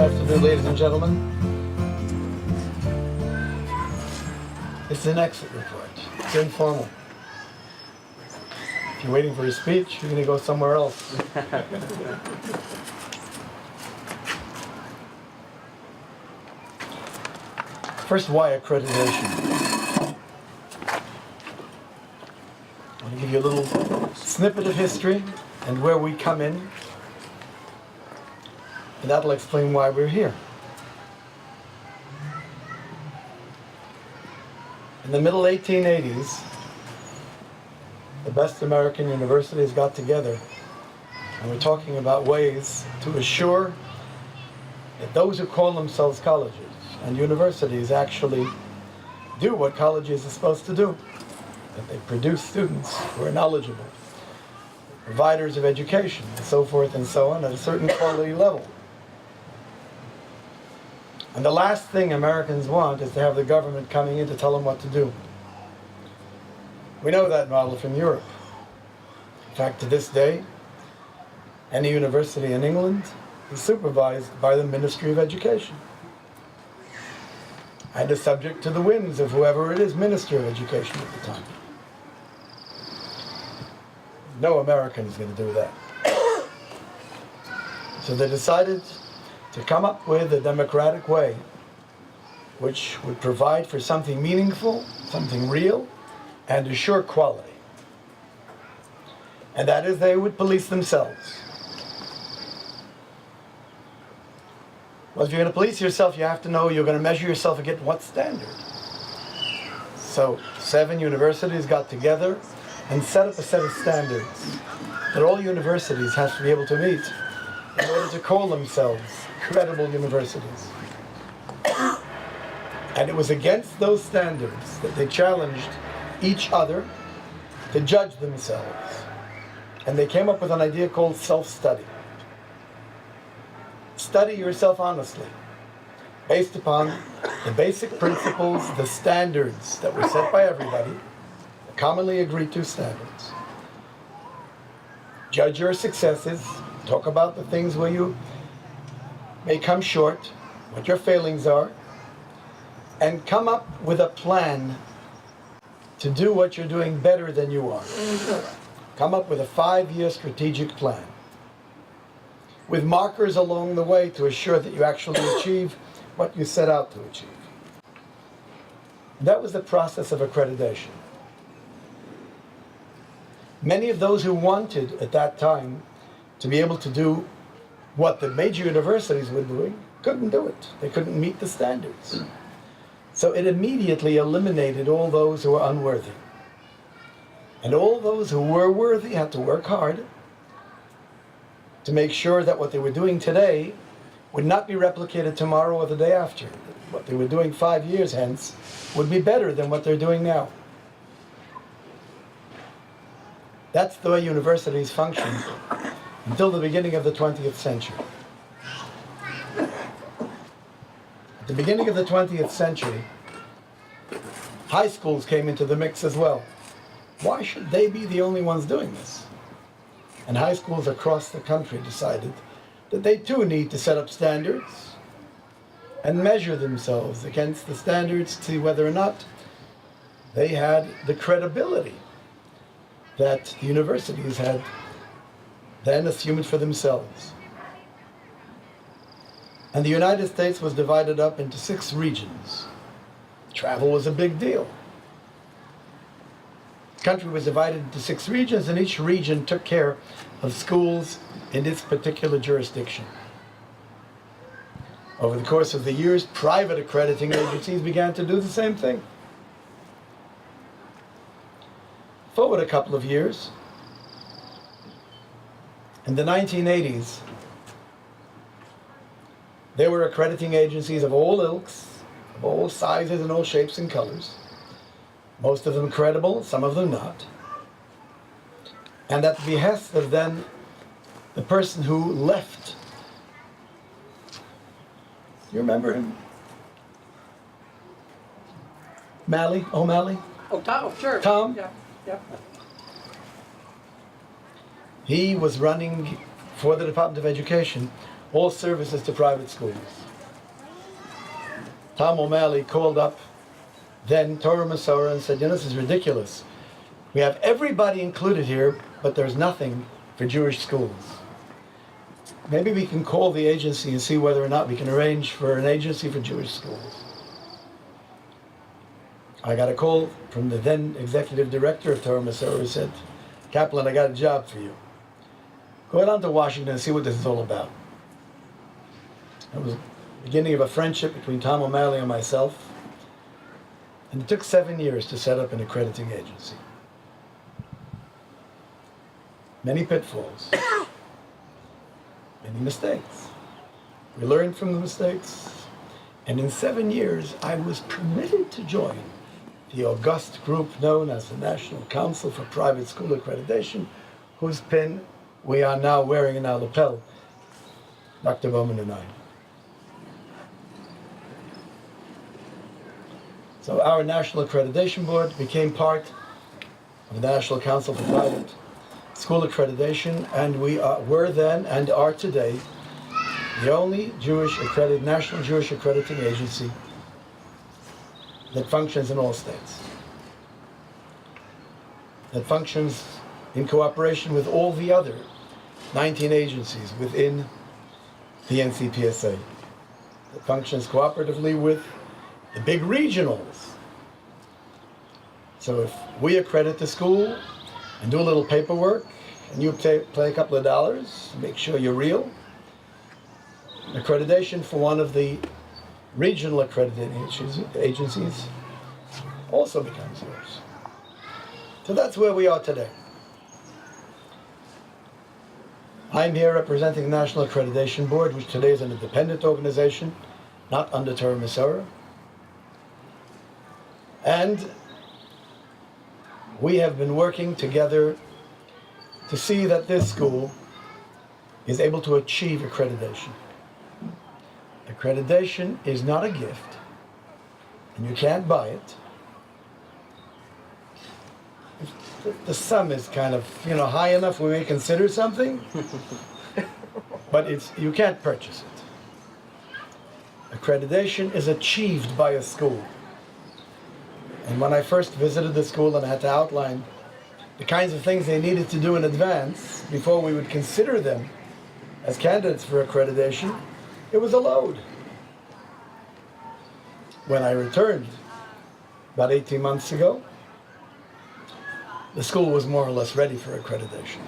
afternoon, ladies and gentlemen. It's an exit report. It's informal. If you're waiting for a speech, you're going to go somewhere else. First, why accreditation? I want to give you a little snippet of history and where we come in. And that'll explain why we're here. In the middle 1880s, the best American universities got together and we're talking about ways to assure that those who call themselves colleges and universities actually do what colleges are supposed to do, that they produce students who are knowledgeable, providers of education, and so forth and so on at a certain quality level. And the last thing Americans want is to have the government coming in to tell them what to do. We know that model from Europe. In fact, to this day, any university in England is supervised by the Ministry of Education and is subject to the whims of whoever it is, Minister of Education at the time. No American is going to do that. So they decided to come up with a democratic way which would provide for something meaningful, something real, and assure quality. And that is, they would police themselves. Well, if you're going to police yourself, you have to know you're going to measure yourself against what standard. So 7 universities got together and set up a set of standards that all universities have to be able to meet in order to call themselves credible universities. And it was against those standards that they challenged each other to judge themselves. And they came up with an idea called self-study. Study yourself honestly, based upon the basic principles, the standards that were set by everybody, the commonly agreed to standards. Judge your successes, talk about the things where you may come short, what your failings are, and come up with a plan to do what you're doing better than you are. Come up with a 5-year strategic plan with markers along the way to assure that you actually achieve what you set out to achieve. That was the process of accreditation. Many of those who wanted at that time to be able to do what the major universities were doing couldn't do it. They couldn't meet the standards. So it immediately eliminated all those who were unworthy. And all those who were worthy had to work hard to make sure that what they were doing today would not be replicated tomorrow or the day after. What they were doing 5 years hence would be better than what they're doing now. That's the way universities functioned until the beginning of the 20th century. At the beginning of the 20th century, high schools came into the mix as well. Why should they be the only ones doing this? And high schools across the country decided that they too need to set up standards and measure themselves against the standards to see whether or not they had the credibility that the universities had then assumed for themselves. And the United States was divided up into 6 regions. Travel was a big deal. The country was divided into 6 regions, and each region took care of schools in its particular jurisdiction. Over the course of the years, private accrediting agencies began to do the same thing. Forward a couple of years, in the 1980s, there were accrediting agencies of all ilks, of all sizes and all shapes and colors. Most of them credible, some of them not. And at the behest of then the person who left. You remember him? O'Malley? Oh, Tom, sure. Tom? Yeah. He was running for the Department of Education all services to private schools. Tom O'Malley called up then Torah Masorah and said, this is ridiculous. We have everybody included here, but there's nothing for Jewish schools. Maybe we can call the agency and see whether or not we can arrange for an agency for Jewish schools. I got a call from the then executive director of Torah Masorah who said, Kaplan, I got a job for you. Go down to Washington and see what this is all about. It was the beginning of a friendship between Tom O'Malley and myself. And it took 7 years to set up an accrediting agency. Many pitfalls. Many mistakes. We learned from the mistakes. And in 7 years, I was permitted to join the august group known as the National Council for Private School Accreditation, whose pin we are now wearing in our lapel, Dr. Bowman and I. So our National Accreditation Board became part of the National Council for Private School Accreditation, and we were then and are today the only national Jewish accrediting agency that functions in all states, that functions in cooperation with all the other 19 agencies within the NCPSA, that functions cooperatively with the big regionals. So if we accredit the school and do a little paperwork, and you pay a couple of dollars, make sure you're real, accreditation for one of the regional accrediting agencies also becomes yours. So that's where we are today. I'm here representing the National Accreditation Board, which today is an independent organization, not under Torah Masorah. And we have been working together to see that this school is able to achieve accreditation. Accreditation is not a gift, and you can't buy it. The sum is kind of, high enough we may consider something, but you can't purchase it. Accreditation is achieved by a school. And when I first visited the school and I had to outline the kinds of things they needed to do in advance before we would consider them as candidates for accreditation, it was a load. When I returned about 18 months ago, the school was more or less ready for accreditation.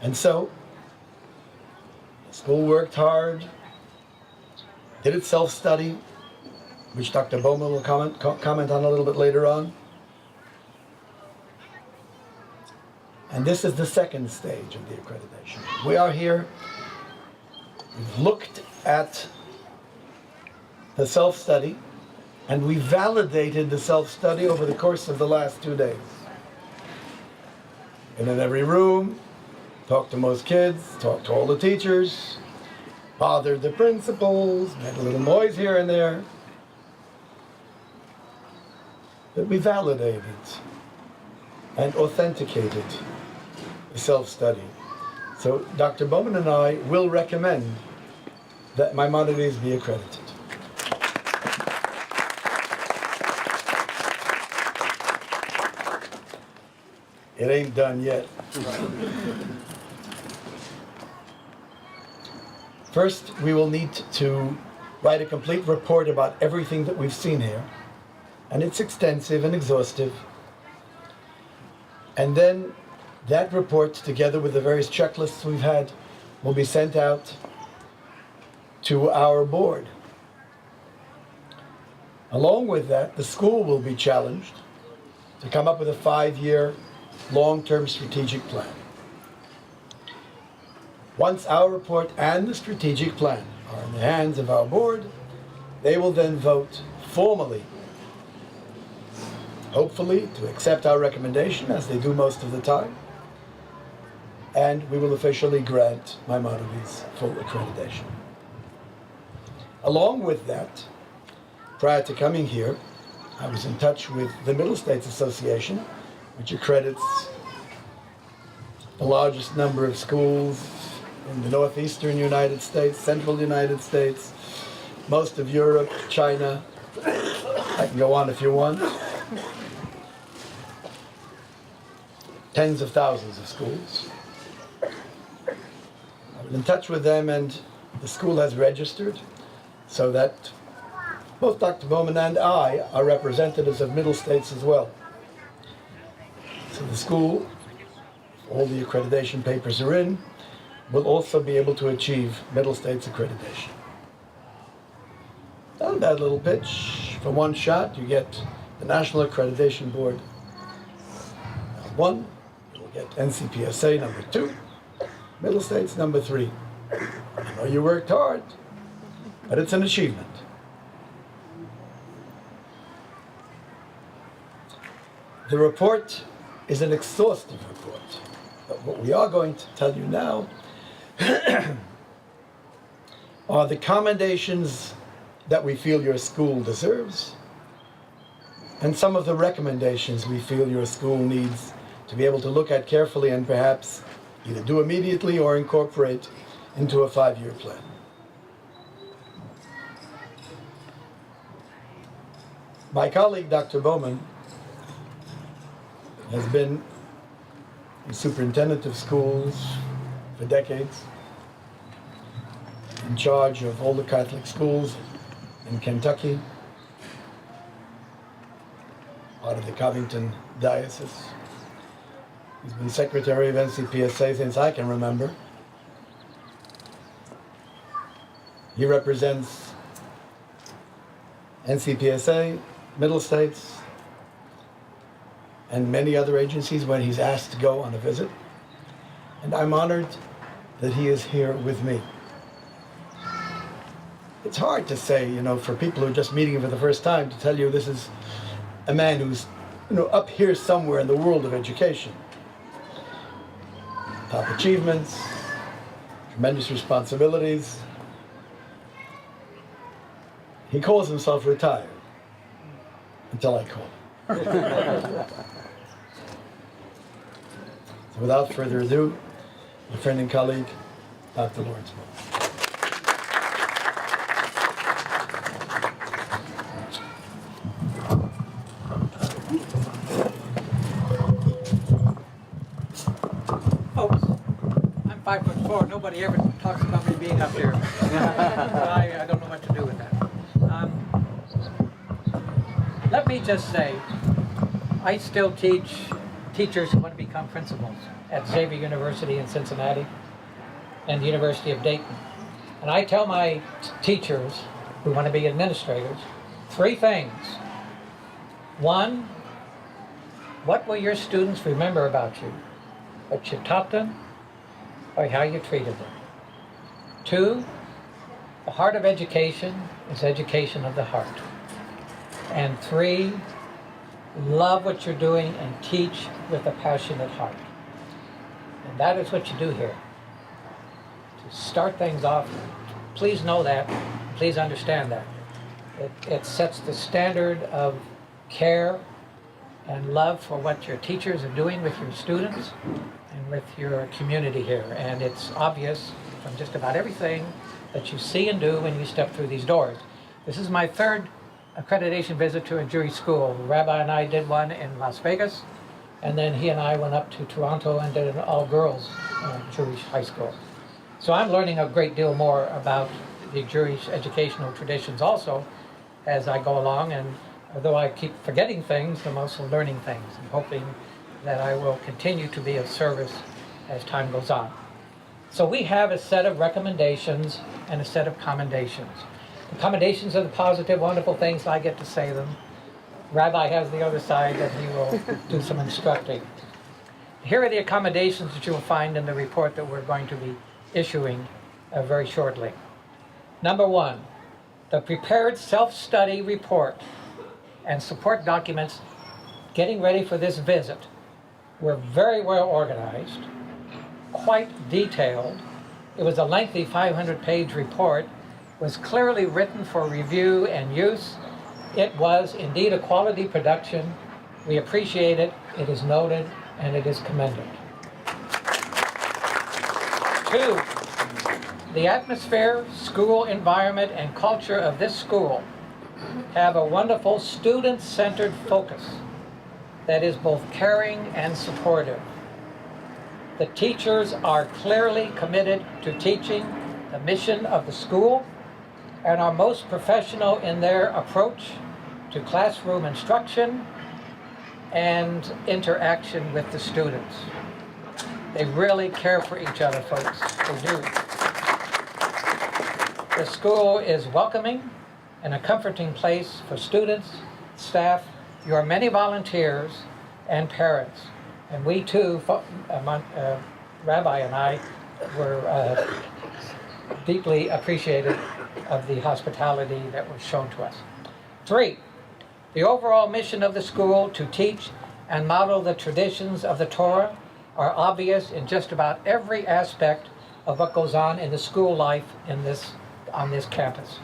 And so, the school worked hard, did its self-study, which Dr. Bowman will comment on a little bit later on. And this is the second stage of the accreditation. We are here, we've looked at the self-study, and we validated the self-study over the course of the last 2 days. Been in every room, talked to most kids, talked to all the teachers, bothered the principals, made a little noise here and there. But we validated and authenticated the self-study. So Dr. Bowman and I will recommend that Maimonides be accredited. It ain't done yet. First, we will need to write a complete report about everything that we've seen here. And it's extensive and exhaustive. And then that report, together with the various checklists we've had, will be sent out to our board. Along with that, the school will be challenged to come up with a 5-year long-term strategic plan. Once our report and the strategic plan are in the hands of our board, they will then vote formally, hopefully to accept our recommendation, as they do most of the time, and we will officially grant Maimonides full accreditation. Along with that, prior to coming here, I was in touch with the Middle States Association, which accredits the largest number of schools in the northeastern United States, central United States, most of Europe, China. I can go on if you want. Tens of thousands of schools. I've been in touch with them, and the school has registered so that both Dr. Bowman and I are representatives of Middle States as well. So the school, all the accreditation papers are in, will also be able to achieve Middle States accreditation. Not a bad little pitch. For one shot, you get the National Accreditation Board number 1, you'll get NCPSA number 2, Middle States number 3. I know you worked hard, but it's an achievement. The report is an exhaustive report, but what we are going to tell you now are the commendations that we feel your school deserves, and some of the recommendations we feel your school needs to be able to look at carefully and perhaps either do immediately or incorporate into a 5-year plan. My colleague, Dr. Bowman, has been the superintendent of schools for decades, in charge of all the Catholic schools in Kentucky, part of the Covington Diocese. He's been secretary of NCPSA since I can remember. He represents NCPSA, Middle States, and many other agencies when he's asked to go on a visit. And I'm honored that he is here with me. It's hard to say, for people who are just meeting him for the first time, to tell you this is a man who's, up here somewhere in the world of education. Top achievements, tremendous responsibilities. He calls himself retired, until I call him. So without further ado, my friend and colleague, Dr. Lawrence Bowman. Folks, I'm 5'4". Nobody ever talks about me being up here. I don't know what to do with that. Let me just say, I still teach teachers who want to become principals at Xavier University in Cincinnati and the University of Dayton. And I tell my teachers who want to be administrators 3 things. 1, what will your students remember about you? What you taught them or how you treated them? 2, the heart of education is education of the heart. And 3, love what you're doing and teach with a passionate heart. And that is what you do here. To start things off, please know that, please understand that. It sets the standard of care and love for what your teachers are doing with your students and with your community here. And it's obvious from just about everything that you see and do when you step through these doors. This is my 3rd accreditation visit to a Jewish school. The rabbi and I did one in Las Vegas, and then he and I went up to Toronto and did an all-girls Jewish high school. So I'm learning a great deal more about the Jewish educational traditions also as I go along, and although I keep forgetting things, I'm also learning things and hoping that I will continue to be of service as time goes on. So we have a set of recommendations and a set of commendations. The commendations are the positive, wonderful things, I get to say them. Rabbi has the other side that he will do some instructing. Here are the accommodations that you will find in the report that we're going to be issuing very shortly. Number 1, the prepared self-study report and support documents getting ready for this visit were very well organized, quite detailed. It was a lengthy 500-page report, was clearly written for review and use. It was indeed a quality production. We appreciate it, it is noted, and it is commended. 2, The atmosphere, school environment, and culture of this school have a wonderful student-centered focus that is both caring and supportive. The teachers are clearly committed to teaching the mission of the school and are most professional in their approach to classroom instruction and interaction with the students. They really care for each other, folks. They do. The school is welcoming and a comforting place for students, staff, your many volunteers, and parents. And we too, Rabbi and I, were deeply appreciative of the hospitality that was shown to us. 3, the overall mission of the school to teach and model the traditions of the Torah are obvious in just about every aspect of what goes on in the school life on this campus,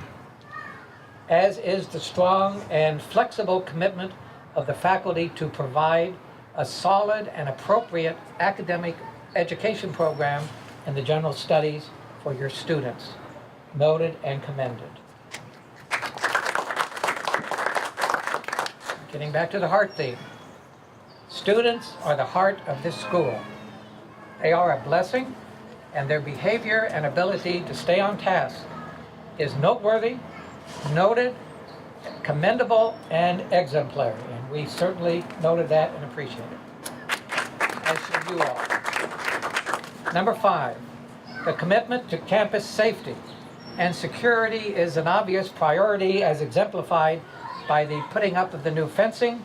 as is the strong and flexible commitment of the faculty to provide a solid and appropriate academic education program in the general studies for your students. Noted and commended. Getting back to the heart theme. Students are the heart of this school. They are a blessing, and their behavior and ability to stay on task is noteworthy, noted, commendable, and exemplary. And we certainly noted that and appreciate it, as should you all. Number 5, the commitment to campus safety and security is an obvious priority as exemplified by the putting up of the new fencing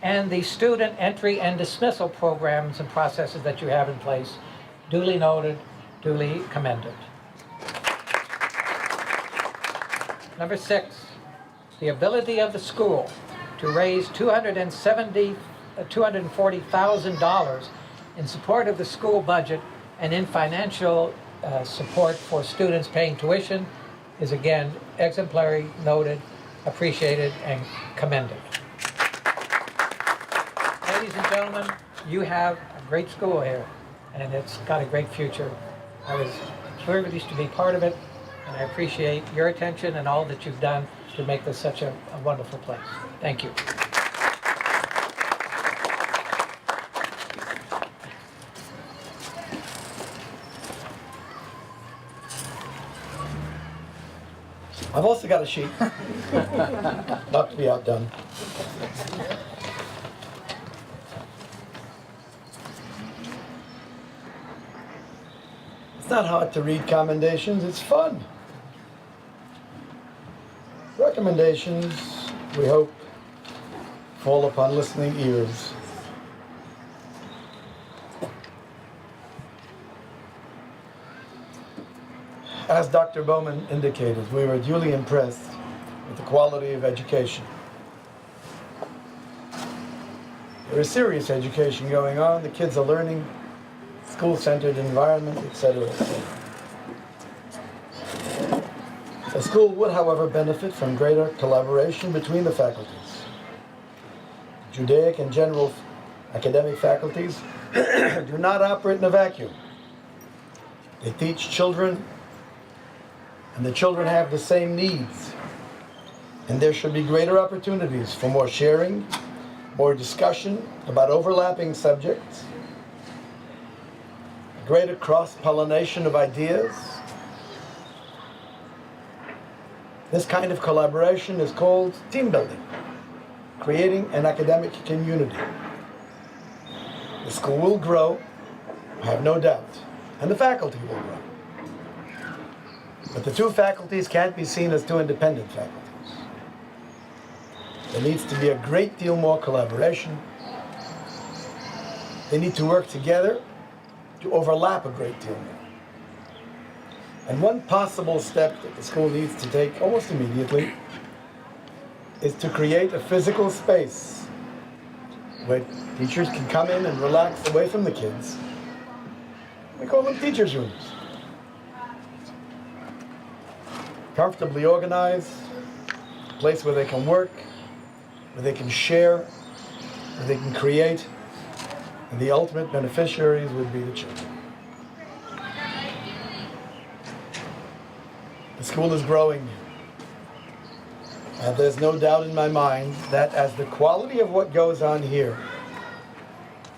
and the student entry and dismissal programs and processes that you have in place. Duly noted, duly commended. Number 6, the ability of the school to raise $240,000 in support of the school budget and in financial support for students paying tuition is again exemplary, noted, appreciated, and commended. Ladies and gentlemen, you have a great school here, and it's got a great future. I was privileged to be part of it, and I appreciate your attention and all that you've done to make this such a wonderful place. Thank you. I've also got a sheet, not to be outdone. It's not hard to read commendations, it's fun. Recommendations, we hope, fall upon listening ears. As Dr. Bowman indicated, we were duly impressed with the quality of education. There is serious education going on. The kids are learning, school-centered environment, etc., etc. The school would, however, benefit from greater collaboration between the faculties. Judaic and general academic faculties do not operate in a vacuum. They teach children, and the children have the same needs. And there should be greater opportunities for more sharing, more discussion about overlapping subjects, greater cross-pollination of ideas. This kind of collaboration is called team building, creating an academic community. The school will grow, I have no doubt, and the faculty will grow. But the two faculties can't be seen as two independent faculties. There needs to be a great deal more collaboration. They need to work together to overlap a great deal more. And one possible step that the school needs to take almost immediately is to create a physical space where teachers can come in and relax away from the kids. We call them teachers' rooms. Comfortably organized, a place where they can work, where they can share, where they can create, and the ultimate beneficiaries would be the children. The school is growing. And there's no doubt in my mind that as the quality of what goes on here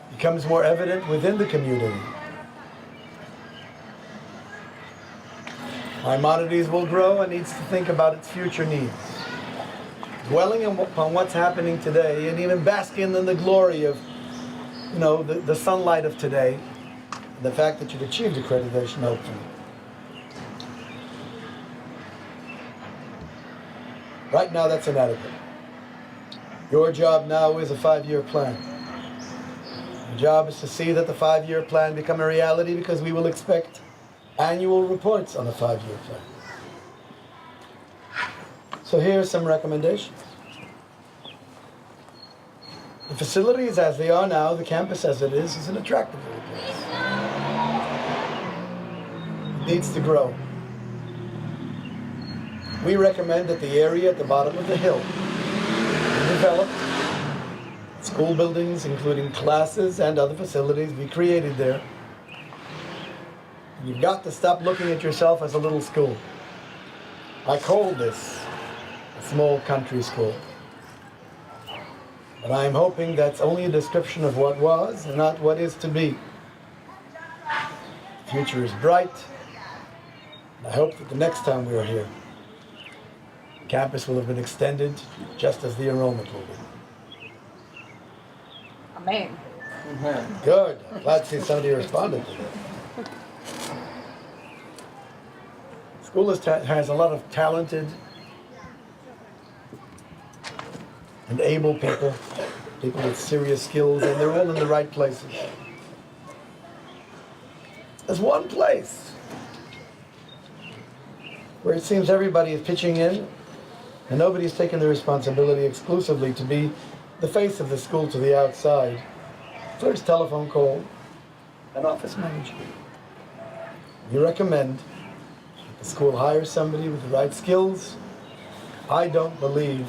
becomes more evident within the community, Maimonides will grow and needs to think about its future needs. Dwelling upon what's happening today and even basking in the glory of, the sunlight of today, and the fact that you've achieved accreditation, hopefully. Right now, that's inadequate. Your job now is a 5-year plan. Your job is to see that the 5-year plan become a reality, because we will expect annual reports on a 5-year plan. So here are some recommendations. The facilities as they are now, the campus as it is an attractive little place. It needs to grow. We recommend that the area at the bottom of the hill be developed. School buildings, including classes and other facilities, be created there. You've got to stop looking at yourself as a little school. I call this a small country school. But I am hoping that's only a description of what was and not what is to be. The future is bright. And I hope that the next time we are here, the campus will have been extended just as the enrollment will be. Amen. Good. I'm glad to see somebody responded to that. School has a lot of talented and able people with serious skills, and they're all in the right places. There's one place where it seems everybody is pitching in, and nobody's taken the responsibility exclusively to be the face of the school to the outside. First telephone call, an office manager. We recommend that the school hires somebody with the right skills. I don't believe,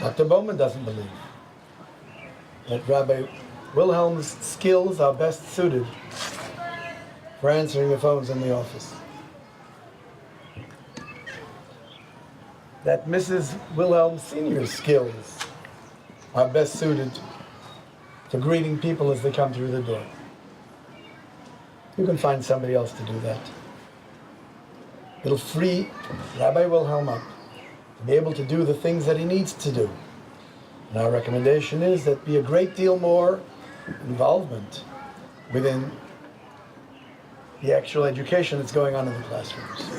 Dr. Bowman doesn't believe, that Rabbi Wilhelm's skills are best suited for answering the phones in the office. That Mrs. Wilhelm Sr.'s skills are best suited for greeting people as they come through the door. You can find somebody else to do that. It'll free Rabbi Wilhelm up to be able to do the things that he needs to do. And our recommendation is that be a great deal more involvement within the actual education that's going on in the classrooms.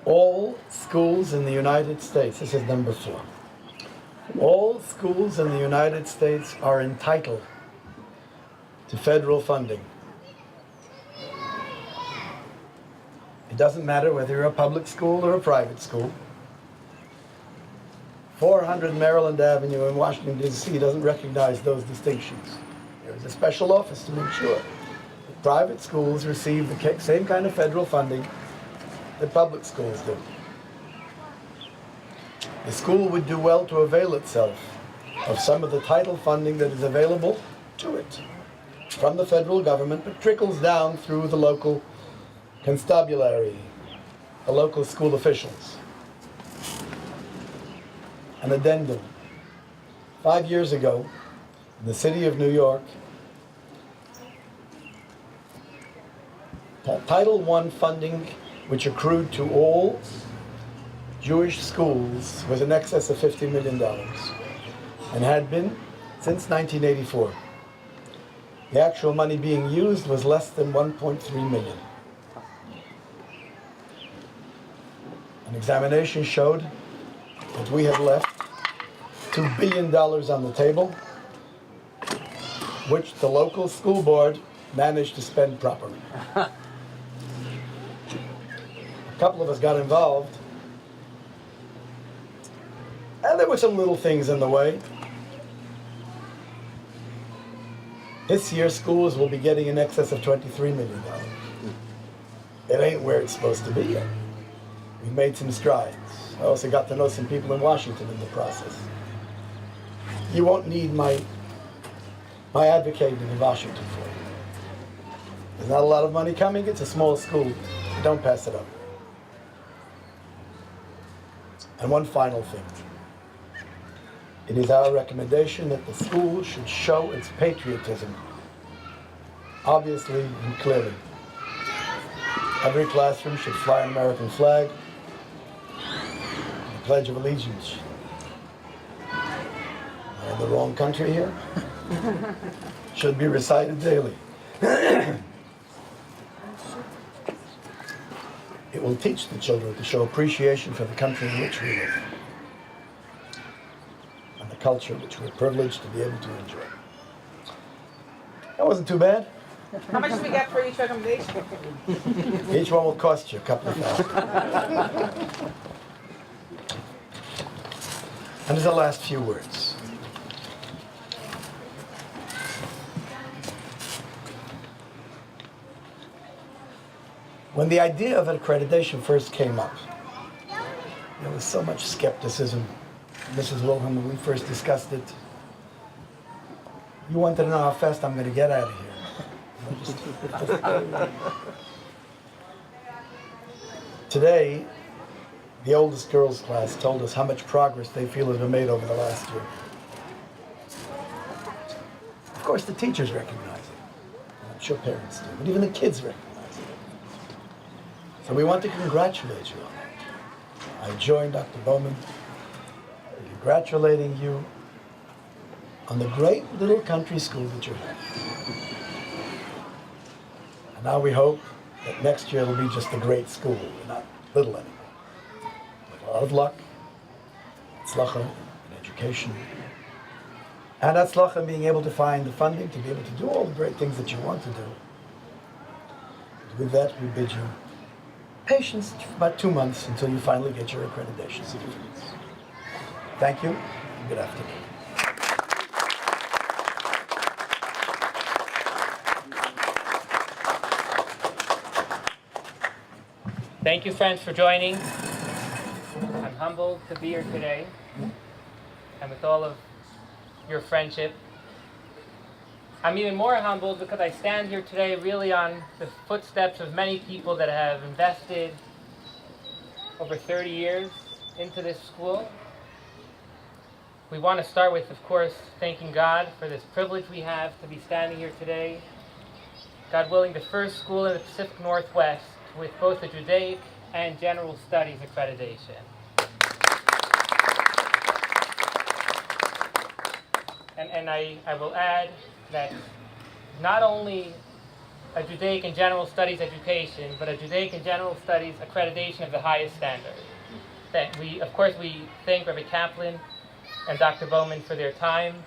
All schools in the United States, this is number 4, all schools in the United States are entitled to federal funding. It doesn't matter whether you're a public school or a private school. 400 Maryland Avenue in Washington, D.C. doesn't recognize those distinctions. There is a special office to make sure that private schools receive the same kind of federal funding that public schools do. The school would do well to avail itself of some of the title funding that is available to it from the federal government, but trickles down through the local constabulary, the local school officials. An addendum. 5 years ago, in the city of New York, Title I funding, which accrued to all Jewish schools, was in excess of $50 million, and had been since 1984. The actual money being used was less than 1.3 million. An examination showed that we had left $2 billion on the table, which the local school board managed to spend properly. A couple of us got involved, and there were some little things in the way. This year, schools will be getting in excess of $23 million. It ain't where it's supposed to be yet. We've made some strides. I also got to know some people in Washington in the process. You won't need my my advocating in Washington for you. There's not a lot of money coming. It's a small school. Don't pass it up. And one final thing. It is our recommendation that the school should show its patriotism, obviously and clearly. Every classroom should fly an American flag, the Pledge of Allegiance. Am I in the wrong country here? Should be recited daily. It will teach the children to show appreciation for the country in which we live and the culture which we're privileged to be able to enjoy. That wasn't too bad. How much do we get for each recommendation? Each one will cost you a couple of thousand. And there's the last few words. When the idea of accreditation first came up, there was so much skepticism. Mrs. Wilhelm, when we first discussed it, you wanted to know how fast I'm going to get out of here. Today, the oldest girls' class told us how much progress they feel has been made over the last year. Of course, the teachers recognize it. I'm sure parents do, but even the kids recognize it. So we want to congratulate you on that. I join Dr. Bowman in congratulating you on the great little country school that you have. And now we hope that next year it'll be just a great school, not little anymore. With a lot of luck, tzlacha in education, and tzlacha in being able to find the funding to be able to do all the great things that you want to do. And with that, we bid you patience for about 2 months until you finally get your accreditation certificates. Thank you, and good afternoon. Thank you, friends, for joining. I'm humbled to be here today, and with all of your friendship. I'm even more humbled because I stand here today really on the footsteps of many people that have invested over 30 years into this school. We want to start with, of course, thanking God for this privilege we have to be standing here today. God willing, the first school in the Pacific Northwest with both the Judaic and General Studies accreditation. And I will add that not only a Judaic and General Studies education, but a Judaic and General Studies accreditation of the highest standard. That we thank Rabbi Kaplan and Dr. Bowman for their time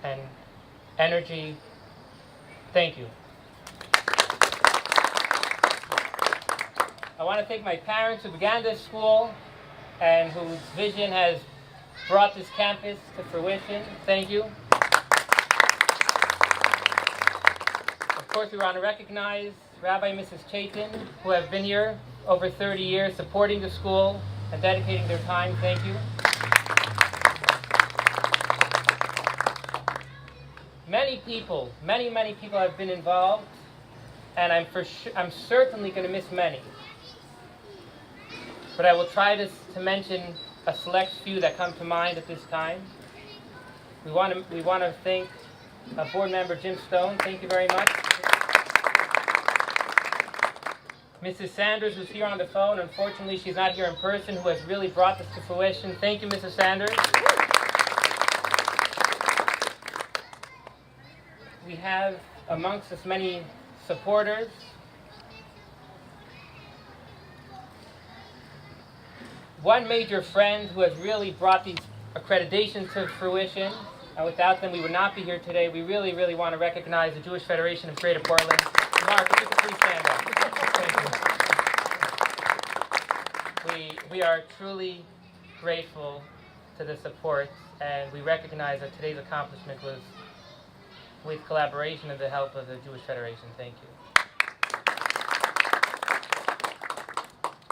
and energy. Thank you. I want to thank my parents who began this school and whose vision has brought this campus to fruition. Thank you. Of course, we want to recognize Rabbi and Mrs. Chaitin, who have been here over 30 years supporting the school and dedicating their time. Thank you. Many people have been involved, and I'm certainly going to miss many. But I will try to mention a select few that come to mind at this time. We want to thank board member Jim Stone. Thank you very much. Mrs. Sanders, who's here on the phone. Unfortunately, she's not here in person, who has really brought this to fruition. Thank you, Mrs. Sanders. We have amongst us many supporters. One major friend who has really brought these accreditations to fruition, and without them we would not be here today. We really, really want to recognize the Jewish Federation of Greater Portland. Mark, if you could please stand up. Thank you. We are truly grateful to the support, and we recognize that today's accomplishment was with collaboration and the help of the Jewish Federation. Thank you.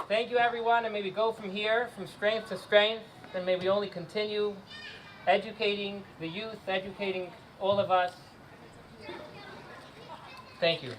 Thank you, everyone, and may we go from here, from strength to strength, and may we only continue educating the youth, educating all of us Thank you.